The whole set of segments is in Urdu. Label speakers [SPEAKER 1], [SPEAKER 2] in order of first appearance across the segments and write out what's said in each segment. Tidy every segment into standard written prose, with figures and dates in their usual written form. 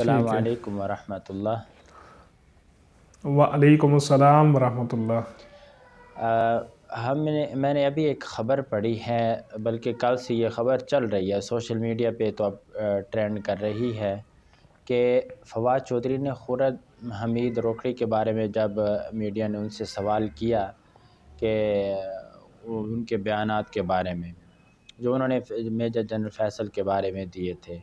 [SPEAKER 1] السلام
[SPEAKER 2] ٹھیک ہے.
[SPEAKER 1] علیکم ورحمۃ اللہ۔
[SPEAKER 2] وعلیکم السلام ورحمۃ اللہ۔
[SPEAKER 1] میں نے ابھی ایک خبر پڑھی ہے، بلکہ کل سے یہ خبر چل رہی ہے سوشل میڈیا پہ، تو اب ٹرینڈ کر رہی ہے کہ فواد چودھری نے خورد حمید روکڑی کے بارے میں جب میڈیا نے ان سے سوال کیا کہ ان کے بیانات کے بارے میں جو انہوں نے میجر جنرل فیصل کے بارے میں دیے تھے،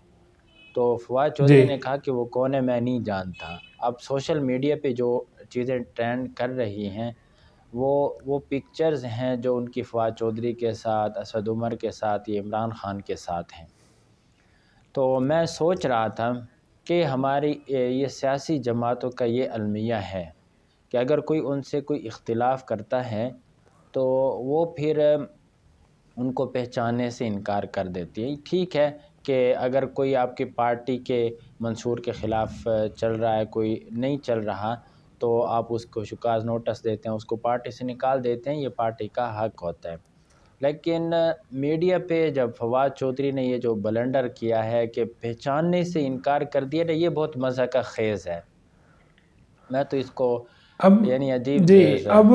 [SPEAKER 1] تو فواد چودھری
[SPEAKER 2] جی
[SPEAKER 1] نے کہا کہ وہ کون ہے میں نہیں جانتا۔ اب سوشل میڈیا پہ جو چیزیں ٹرینڈ کر رہی ہیں وہ پکچرز ہیں جو ان کی فواد چودھری کے ساتھ، اسد عمر کے ساتھ، یہ عمران خان کے ساتھ ہیں۔ تو میں سوچ رہا تھا کہ ہماری یہ سیاسی جماعتوں کا یہ المیہ ہے کہ اگر کوئی ان سے کوئی اختلاف کرتا ہے تو وہ پھر ان کو پہچاننے سے انکار کر دیتی ہے۔ ٹھیک ہے کہ اگر کوئی آپ کی پارٹی کے منشور کے خلاف چل رہا ہے، کوئی نہیں چل رہا، تو آپ اس کو شکایت نوٹس دیتے ہیں، اس کو پارٹی سے نکال دیتے ہیں، یہ پارٹی کا حق ہوتا ہے۔ لیکن میڈیا پہ جب فواد چودھری نے یہ جو بلنڈر کیا ہے کہ پہچاننے سے انکار کر دیا نا، یہ بہت مزہ کا خیز ہے۔ میں تو اس کو
[SPEAKER 2] اب
[SPEAKER 1] یعنی عجیب
[SPEAKER 2] جی اب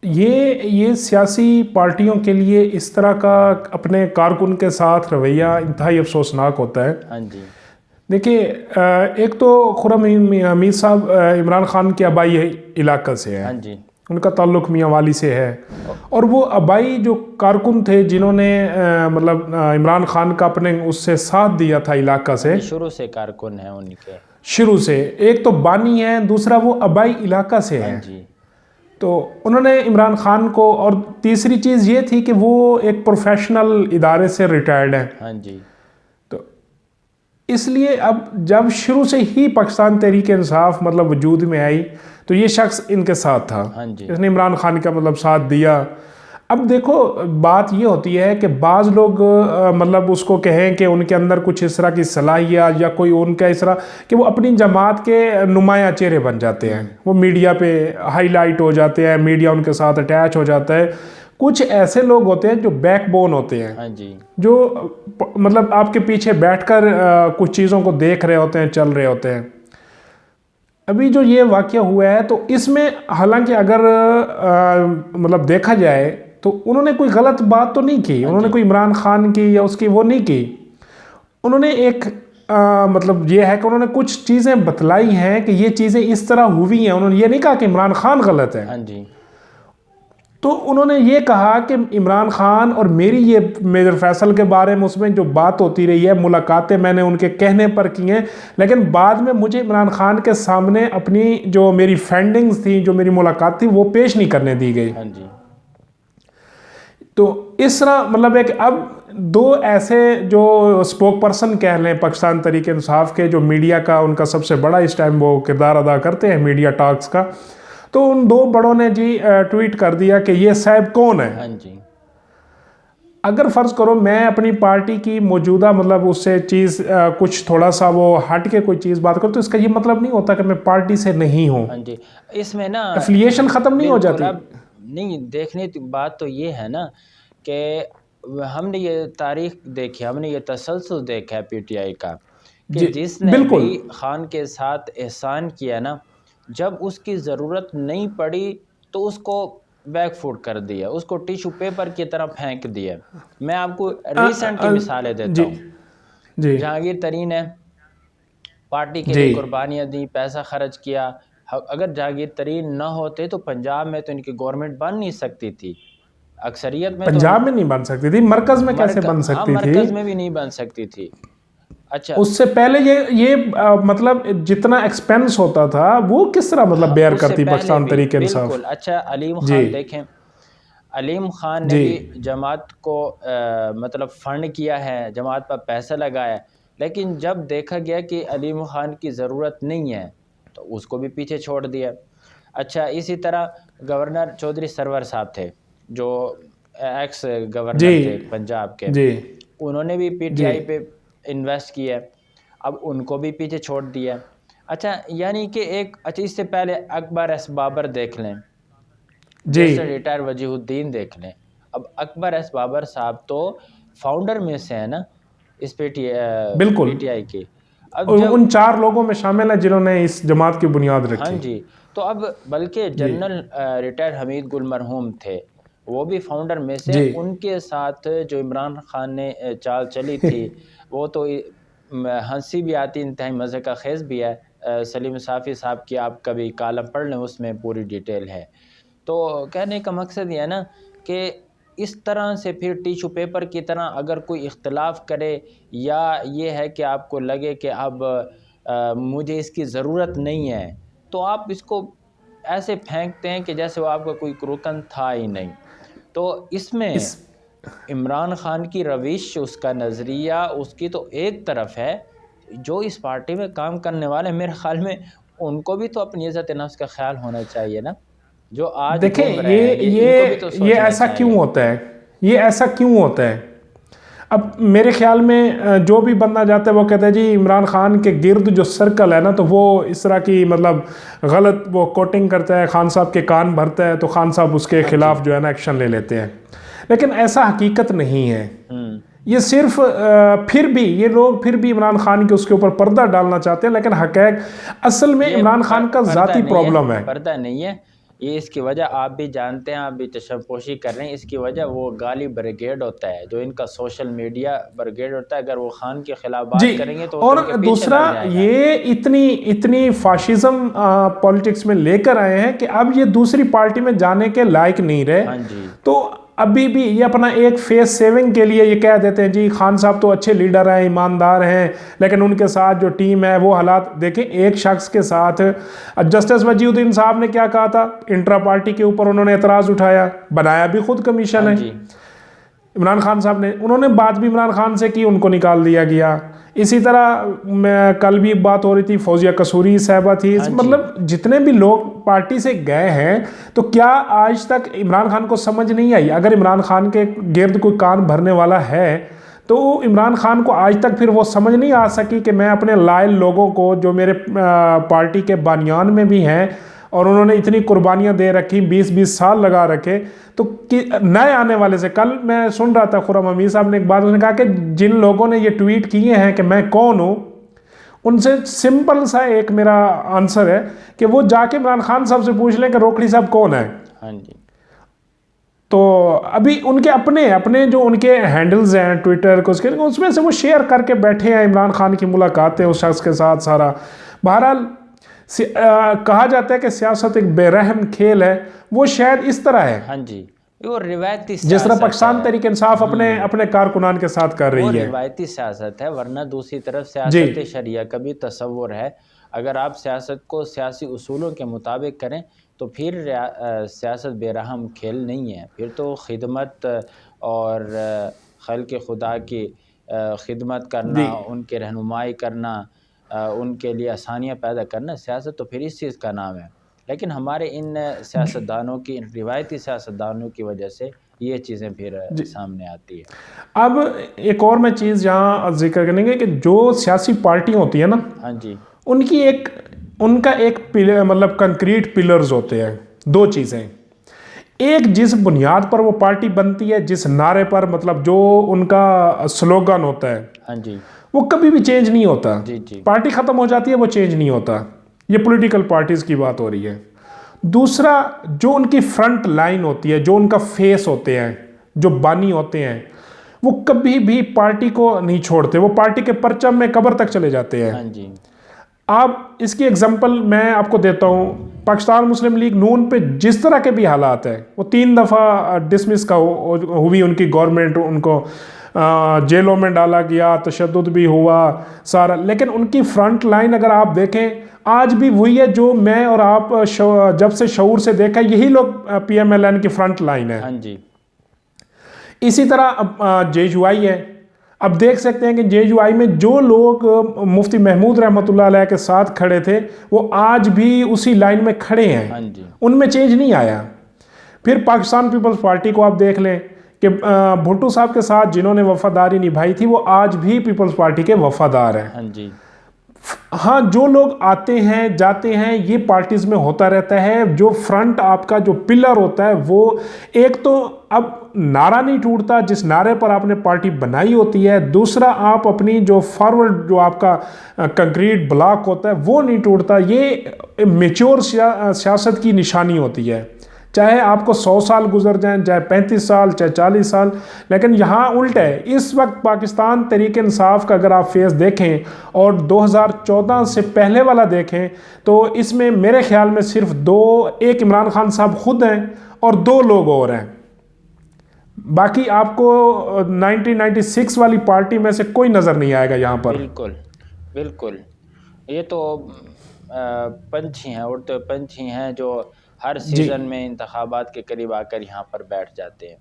[SPEAKER 2] یہ سیاسی پارٹیوں کے لیے اس طرح کا اپنے کارکن کے ساتھ رویہ انتہائی افسوسناک ہوتا ہے۔
[SPEAKER 1] ہاں جی
[SPEAKER 2] دیکھیے، ایک تو خرم حمید صاحب عمران خان کے آبائی علاقہ سے ہیں،
[SPEAKER 1] ہاں جی
[SPEAKER 2] ان کا تعلق میاں والی سے ہے، اور وہ آبائی جو کارکن تھے جنہوں نے مطلب عمران خان کا اپنے اس سے ساتھ دیا تھا علاقہ سے،
[SPEAKER 1] شروع سے کارکن ہیں ان کے۔
[SPEAKER 2] شروع سے ایک تو بانی ہے، دوسرا وہ آبائی علاقہ سے
[SPEAKER 1] ہاں
[SPEAKER 2] ہے۔
[SPEAKER 1] جی
[SPEAKER 2] تو انہوں نے عمران خان کو، اور تیسری چیز یہ تھی کہ وہ ایک پروفیشنل ادارے سے ریٹائرڈ ہیں،
[SPEAKER 1] ہاں جی
[SPEAKER 2] تو اس لیے اب جب شروع سے ہی پاکستان تحریک انصاف مطلب وجود میں آئی تو یہ شخص ان کے ساتھ تھا،
[SPEAKER 1] ہاں جی
[SPEAKER 2] اس نے عمران خان کا مطلب ساتھ دیا۔ اب دیکھو، بات یہ ہوتی ہے کہ بعض لوگ مطلب اس کو کہیں کہ ان کے اندر کچھ اس طرح کی صلاحیت یا کوئی ان کا اس طرح کہ وہ اپنی جماعت کے نمایاں چہرے بن جاتے ہیں، وہ میڈیا پہ ہائی لائٹ ہو جاتے ہیں، میڈیا ان کے ساتھ اٹیچ ہو جاتا ہے۔ کچھ ایسے لوگ ہوتے ہیں جو بیک بون ہوتے ہیں،
[SPEAKER 1] ہاں جی
[SPEAKER 2] جو مطلب آپ کے پیچھے بیٹھ کر کچھ چیزوں کو دیکھ رہے ہوتے ہیں، چل رہے ہوتے ہیں۔ ابھی جو یہ واقعہ ہوا ہے تو اس میں حالانکہ اگر مطلب دیکھا جائے تو انہوں نے کوئی غلط بات تو نہیں کی، انہوں نے کوئی عمران خان کی یا اس کی وہ نہیں کی، انہوں نے ایک مطلب یہ ہے کہ انہوں نے کچھ چیزیں بتلائی ہیں کہ یہ چیزیں اس طرح ہوئی ہیں، انہوں نے یہ نہیں کہا کہ عمران خان غلط ہے،
[SPEAKER 1] ہاں جی
[SPEAKER 2] تو انہوں نے یہ کہا کہ عمران خان اور میری یہ میجر فیصل کے بارے میں اس میں جو بات ہوتی رہی ہے، ملاقاتیں میں نے ان کے کہنے پر کی ہیں، لیکن بعد میں مجھے عمران خان کے سامنے اپنی جو میری فائنڈنگز تھیں، جو میری ملاقات تھی، وہ پیش نہیں کرنے دی گئی۔
[SPEAKER 1] ہاں جی
[SPEAKER 2] تو اس طرح مطلب ہے کہ اب دو ایسے جو اسپوک پرسن کہہ لیں پاکستان تحریک انصاف کے، جو میڈیا کا ان کا سب سے بڑا اس ٹائم وہ کردار ادا کرتے ہیں میڈیا ٹاکس کا، تو ان دو بڑوں نے جی ٹویٹ کر دیا کہ یہ صاحب کون ہے۔
[SPEAKER 1] ہاں جی
[SPEAKER 2] اگر فرض کرو میں اپنی پارٹی کی موجودہ مطلب اس سے چیز کچھ تھوڑا سا وہ ہٹ کے کوئی چیز بات کروں تو اس کا یہ مطلب نہیں ہوتا کہ میں پارٹی سے نہیں ہوں،
[SPEAKER 1] ہاں جی اس میں نا
[SPEAKER 2] ایفیلیشن ختم نہیں ہو
[SPEAKER 1] بالکل
[SPEAKER 2] جاتی۔
[SPEAKER 1] اب نہیں دیکھنے کی بات تو یہ ہے نا کہ ہم نے یہ تاریخ دیکھی، ہم نے یہ تسلسل دیکھا ہے پی ٹی آئی کا، کہ
[SPEAKER 2] جی
[SPEAKER 1] جس نے بھی
[SPEAKER 2] بالکل،
[SPEAKER 1] خان کے ساتھ احسان کیا نا، جب اس کی ضرورت نہیں پڑی تو اس کو بیک فوٹ کر دیا، اس کو ٹیشو پیپر کی طرح پھینک دیا۔ میں آپ کو ریسنٹ کی مثالیں دیتا
[SPEAKER 2] جی
[SPEAKER 1] ہوں۔
[SPEAKER 2] جی
[SPEAKER 1] جہانگیر ترین ہے، پارٹی کے لیے
[SPEAKER 2] جی
[SPEAKER 1] قربانیاں دیں، پیسہ خرچ کیا۔ اگر جہانگیر ترین نہ ہوتے تو پنجاب میں تو ان کی گورنمنٹ بن نہیں سکتی تھی، اکثریت میں تو
[SPEAKER 2] پنجاب میں نہیں بن سکتی تھی، مرکز میں کیسے بن
[SPEAKER 1] ہاں
[SPEAKER 2] سکتی تھی؟
[SPEAKER 1] مرکز میں بھی نہیں بن سکتی تھی۔ اچھا
[SPEAKER 2] اس سے پہلے یہ مطلب جتنا ایکسپینس ہوتا تھا وہ کس طرح مطلب بیئر
[SPEAKER 1] اس سے
[SPEAKER 2] کرتی
[SPEAKER 1] پہلے
[SPEAKER 2] پاکستان
[SPEAKER 1] بھی
[SPEAKER 2] تحریک انصاف؟
[SPEAKER 1] بالکل۔ اچھا علیم
[SPEAKER 2] جی
[SPEAKER 1] خان دیکھیں، علیم خان نے
[SPEAKER 2] جی
[SPEAKER 1] بھی جماعت کو مطلب فنڈ کیا ہے، جماعت پر پیسہ لگایا، لیکن جب دیکھا گیا کہ علیم خان کی ضرورت نہیں ہے تو اس کو بھی پیچھے چھوڑ دیا۔ اچھا اسی طرح گورنر چودھری سرور صاحب تھے جو ایکس گورنر
[SPEAKER 2] جی
[SPEAKER 1] تھے پنجاب کے،
[SPEAKER 2] جی
[SPEAKER 1] انہوں نے بھی پی ٹی
[SPEAKER 2] جی
[SPEAKER 1] آئی پہ انویسٹ کیا، اب ان کو بھی پیچھے چھوڑ دیا۔ اچھا یعنی کہ اچھا اس سے پہلے اکبر ایس بابر دیکھ لیں،
[SPEAKER 2] جی
[SPEAKER 1] جیسے ریٹائر وجیہ الدین دیکھ لیں۔ اب اکبر ایس بابر صاحب تو فاؤنڈر میں سے ہیں نا اس پی
[SPEAKER 2] بالکل
[SPEAKER 1] ٹی آئی کے۔
[SPEAKER 2] ان 4 لوگوں میں شامل ہیں جنہوں نے اس جماعت کی بنیاد رکھی.
[SPEAKER 1] ہاں جی. تو اب بلکہ جنرل ریٹائر حمید گل مرحوم تھے، وہ بھی فاؤنڈر میں سے. ان کے ساتھ جو عمران خان نے چال چلی تھی وہ تو ہنسی بھی آتی، انتہائی مزے کا خیز بھی ہے. سلیم صافی صاحب کی آپ کبھی کالم پڑھ لیں، اس میں پوری ڈیٹیل ہے. تو کہنے کا مقصد یہ ہے نا کہ اس طرح سے پھر ٹیشو پیپر کی طرح اگر کوئی اختلاف کرے، یا یہ ہے کہ آپ کو لگے کہ اب مجھے اس کی ضرورت نہیں ہے، تو آپ اس کو ایسے پھینکتے ہیں کہ جیسے وہ آپ کا کوئی رکن تھا ہی نہیں. تو اس میں عمران خان کی روش، اس کا نظریہ، اس کی تو ایک طرف ہے. جو اس پارٹی میں کام کرنے والے میرے خیال میں ان کو بھی تو اپنی عزت نفس کا خیال ہونا چاہیے نا. جو آج
[SPEAKER 2] دیکھیں
[SPEAKER 1] گھوم رہے ہیں
[SPEAKER 2] یہ ایسا کیوں ہوتا ہے، یہ ایسا کیوں ہوتا ہے؟ اب میرے خیال میں جو بھی بندہ جاتا ہے وہ کہتا ہے جی عمران خان کے گرد جو سرکل ہے نا، تو وہ اس طرح کی مطلب غلط وہ کوٹنگ کرتا ہے، خان صاحب کے کان بھرتا ہے، تو خان صاحب اس کے خلاف جو ہے نا ایکشن لے لیتے ہیں. لیکن ایسا حقیقت نہیں ہے. یہ صرف پھر بھی یہ لوگ پھر بھی عمران خان کے اس کے اوپر پردہ ڈالنا چاہتے ہیں، لیکن حقیقت اصل میں عمران خان کا ذاتی پرابلم ہے.
[SPEAKER 1] پردہ نہیں ہے یہ. اس کی وجہ آپ بھی جانتے ہیں، آپ بھی تشبوشی کر رہے ہیں. اس کی وجہ وہ گالی بریگیڈ ہوتا ہے، جو ان کا سوشل میڈیا بریگیڈ ہوتا ہے. اگر وہ خان کے خلاف بات کریں گے تو
[SPEAKER 2] اور دوسرا یہ اتنی فاشزم پولیٹکس میں لے کر آئے ہیں کہ اب یہ دوسری پارٹی میں جانے کے لائق نہیں رہے. تو ابھی بھی یہ اپنا ایک فیس سیونگ کے لیے یہ کہہ دیتے ہیں جی خان صاحب تو اچھے لیڈر ہیں، ایماندار ہیں، لیکن ان کے ساتھ جو ٹیم ہے وہ حالات دیکھیں. ایک شخص کے ساتھ جسٹس وجیہ الدین صاحب نے کیا کہا تھا، انٹرا پارٹی کے اوپر انہوں نے اعتراض اٹھایا، بنایا بھی خود کمیشن ہے عمران خان صاحب نے. انہوں نے بات بھی عمران خان سے کی، ان کو نکال دیا گیا. اسی طرح کل بھی بات ہو رہی تھی، فوزیہ قصوری صاحبہ تھی. مطلب جتنے بھی لوگ پارٹی سے گئے ہیں، تو کیا آج تک عمران خان کو سمجھ نہیں آئی؟ اگر عمران خان کے گرد کوئی کان بھرنے والا ہے تو عمران خان کو آج تک پھر وہ سمجھ نہیں آ سکی کہ میں اپنے لائل لوگوں کو جو میرے پارٹی کے بانیان میں بھی ہیں اور انہوں نے اتنی قربانیاں دے رکھی، 20 سال لگا رکھے، تو نئے آنے والے سے کل میں سن رہا تھا خرم حمید صاحب نے ایک بات، انہوں نے کہا کہ جن لوگوں نے یہ ٹویٹ کیے ہیں کہ میں کون ہوں، ان سے سمپل سا ایک میرا آنسر ہے کہ وہ جا کے عمران خان صاحب سے پوچھ لیں کہ روکڑی صاحب کون ہے. تو ابھی ان کے اپنے جو ان کے ہینڈلز ہیں ٹویٹر کو، اس میں سے وہ شیئر کر کے بیٹھے ہیں عمران خان کی ملاقاتیں اس شخص کے ساتھ سارا. بہرحال کہا جاتا ہے کہ سیاست ایک بے رحم کھیل ہے، وہ شاید اس طرح ہے
[SPEAKER 1] وہ روایتی
[SPEAKER 2] جس طرح پاکستان تحریک انصاف اپنے کارکنان کے ساتھ کر رہی ہے.
[SPEAKER 1] روایتی سیاست ہے، ورنہ دوسری طرف سیاست شریعہ کا بھی تصور ہے. اگر آپ سیاست کو سیاسی اصولوں کے مطابق کریں تو پھر سیاست بے رحم کھیل نہیں ہے. پھر تو خدمت اور خلق خدا کی خدمت کرنا، ان کے رہنمائی کرنا، ان کے لیے آسانیاں پیدا کرنا، سیاست تو پھر اس چیز کا نام ہے. لیکن ہمارے ان سیاستدانوں کی، ان روایتی سیاستدانوں کی وجہ سے یہ چیزیں پھر سامنے آتی ہے.
[SPEAKER 2] اب ایک اور میں چیز یہاں ذکر کریں گے کہ جو سیاسی پارٹی ہوتی ہے نا، ان کا ایک مطلب کنکریٹ پلرز ہوتے ہیں. 2 چیزیں، ایک جس بنیاد پر وہ پارٹی بنتی ہے، جس نعرے پر، مطلب جو ان کا سلوگن ہوتا ہے، وہ کبھی بھی چینج نہیں ہوتا. پارٹی ختم ہو جاتی ہے، وہ چینج نہیں ہوتا. یہ پولیٹیکل پارٹیز کی بات ہو رہی ہے. دوسرا، جو ان کی فرنٹ لائن ہوتی ہے، جو ان کا فیس ہوتے ہیں، جو بانی ہوتے ہیں، وہ کبھی بھی پارٹی کو نہیں چھوڑتے، وہ پارٹی کے پرچم میں قبر تک چلے جاتے ہیں. آپ اس کی ایگزامپل میں آپ کو دیتا ہوں. پاکستان مسلم لیگ نون پہ جس طرح کے بھی حالات ہیں، وہ 3 دفعہ ڈسمس کا ہوئی ان کی گورنمنٹ، ان کو جیلوں میں ڈالا گیا، تشدد بھی ہوا سارا، لیکن ان کی فرنٹ لائن اگر آپ دیکھیں آج بھی وہی ہے جو میں اور آپ جب سے شعور سے دیکھا، یہی لوگ پی ایم ایل این کی فرنٹ لائن ہے. اسی طرح جے یو آئی ہے. اب دیکھ سکتے ہیں کہ جے یو آئی میں جو لوگ مفتی محمود رحمۃ اللہ علیہ کے ساتھ کھڑے تھے، وہ آج بھی اسی لائن میں کھڑے ہیں، ان میں چینج نہیں آیا. پھر پاکستان پیپلز پارٹی کو آپ دیکھ لیں کہ بھٹو صاحب کے ساتھ جنہوں نے وفاداری نبھائی تھی، وہ آج بھی پیپلز پارٹی کے وفادار ہیں. ہاں جو لوگ آتے ہیں جاتے ہیں یہ پارٹیز میں ہوتا رہتا ہے. جو فرنٹ آپ کا جو پلر ہوتا ہے وہ ایک تو اب نعرہ نہیں ٹوٹتا جس نعرے پر آپ نے پارٹی بنائی ہوتی ہے, دوسرا آپ اپنی جو فارورڈ جو آپ کا کنکریٹ بلاک ہوتا ہے وہ نہیں ٹوٹتا. یہ میچور سیاست کی نشانی ہوتی ہے, چاہے آپ کو 100 سال گزر جائیں, چاہے 35 سال, چاہے 40 سال. لیکن یہاں الٹا ہے. اس وقت پاکستان تحریک انصاف کا اگر آپ فیس دیکھیں اور 2014 سے پہلے والا دیکھیں تو اس میں میرے خیال میں صرف ایک عمران خان صاحب خود ہیں اور 2 لوگ اور ہیں. باقی آپ کو 1996 والی پارٹی میں سے کوئی نظر نہیں آئے گا یہاں پر.
[SPEAKER 1] بالکل بالکل. یہ تو پنچھی ہیں, اڑتے پنچھی ہیں جو ہر سیزن میں انتخابات کے قریب آ کر یہاں پر بیٹھ جاتے ہیں.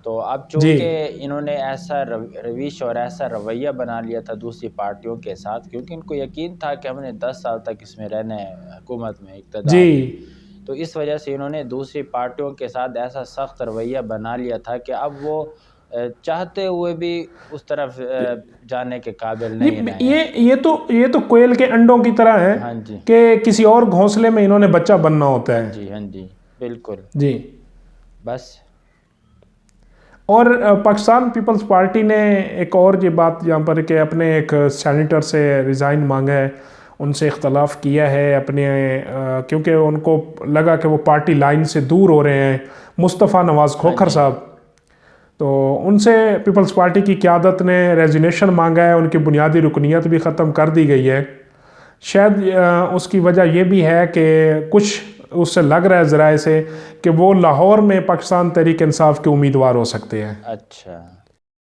[SPEAKER 1] تو اب چونکہ انہوں نے ایسا رویش اور ایسا رویہ بنا لیا تھا دوسری پارٹیوں کے ساتھ, کیونکہ ان کو یقین تھا کہ ہم نے 10 سال تک اس میں رہنا ہے, حکومت میں, اقتدار میں, تو اس وجہ سے انہوں نے دوسری پارٹیوں کے ساتھ ایسا سخت رویہ بنا لیا تھا کہ اب وہ چاہتے ہوئے بھی اس طرف جانے کے قابل نہیں رہے.
[SPEAKER 2] یہ تو کوئل کے انڈوں کی طرح ہے.
[SPEAKER 1] ہاں جی,
[SPEAKER 2] کہ کسی اور گھونسلے میں انہوں نے بچہ بننا ہوتا ہے.
[SPEAKER 1] جی ہاں جی بالکل.
[SPEAKER 2] جی
[SPEAKER 1] بس.
[SPEAKER 2] اور پاکستان پیپلز پارٹی نے ایک اور یہ بات یہاں پر کہ اپنے ایک سینیٹر سے ریزائن مانگا ہے, ان سے اختلاف کیا ہے اپنے, کیونکہ ان کو لگا کہ وہ پارٹی لائن سے دور ہو رہے ہیں. مصطفیٰ نواز کھوکھر صاحب, تو ان سے پیپلز پارٹی کی قیادت نے ریزینیشن مانگا ہے. ان کی بنیادی رکنیت بھی ختم کر دی گئی ہے. شاید اس کی وجہ یہ بھی ہے کہ کچھ اس سے لگ رہا ہے ذرائع سے کہ وہ لاہور میں پاکستان تحریک انصاف کے امیدوار ہو سکتے ہیں.
[SPEAKER 1] اچھا.